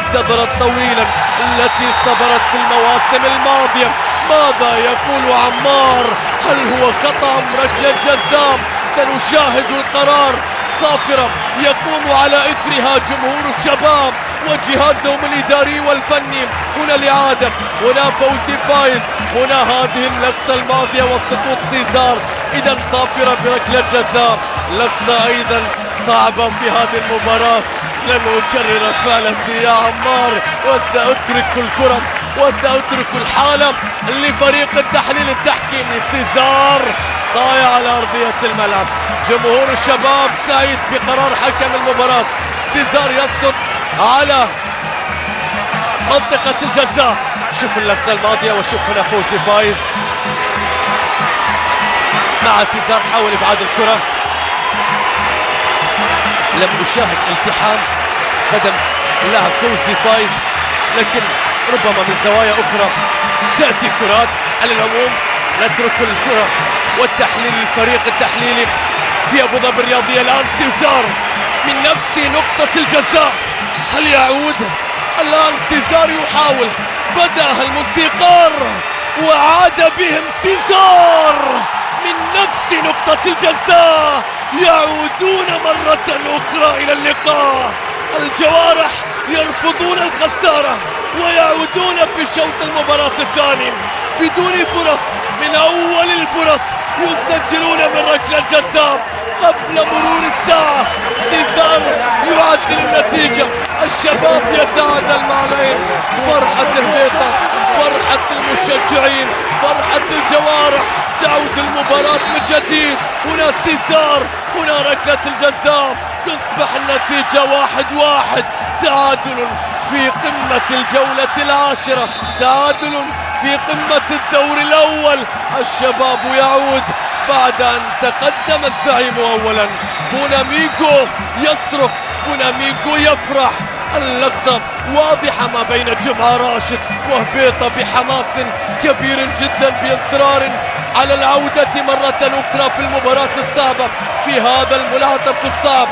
انتظرت طويلا، التي صبرت في المواسم الماضية. ماذا يقول عمار؟ هل هو خطأ أم ركلة جزاء؟ سنشاهد القرار. صافرة يقوم على إثرها جمهور الشباب وجهازهم الإداري والفني. هنا الإعادة، هنا فوزي فايز، هنا هذه اللقطة الماضية وسقوط سيزار. إذا صافرة بركلة جزاء، لقطة أيضا صعبة في هذه المباراة. لن أكرر فعلا يا عمار، وسأترك الكرة وسأترك الحالة لفريق التحليل التحكيمي. سيزار ضايع على أرضية الملعب. جمهور الشباب سعيد بقرار حكم المباراة. سيزار يسقط على منطقة الجزاء. شوف اللقطة الماضية وشوف هنا فوزي فايز مع سيزار، حاول إبعاد الكرة. لم أشاهد التحام قدم اللاعب فوزي فايز، لكن ربما من زوايا أخرى تأتي كرات. على العموم نترك الكرة والتحليل الفريق التحليلي في أبو ظبي الرياضية. الآن سيزار من نفس نقطة الجزاء، هل يعود؟ الآن سيزار يحاول، بدأ الموسيقار وعاد بهم. سيزار من نفس نقطة الجزاء يعودون مرة أخرى إلى اللقاء. الجوارح يرفضون الخسارة ويعودون في شوط المباراة الثاني بدون فرص. من أول الفرص يسجلون من ركلة جزاء قبل مرور الساعة. سيزار يعدل النتيجة، الشباب يتعادل مع العين. فرحة البيضة، فرحة المشجعين، فرحة الجوارح. تعود المباراة من جديد. هنا سيزار، هنا ركلة الجزاء، تصبح النتيجة 1-1. تعادل في قمة الجولة العاشرة، تعادل في قمة الدور الأول. الشباب يعود بعد أن تقدم الزعيم أولا. بوناميغو يصرخ، بوناميغو يفرح. اللقطة واضحة ما بين جمعة راشد وهبيطة بحماس كبير جدا، بإصرار على العودة مرة أخرى في المباراة الصعبة، في هذا المنعطف الصعب.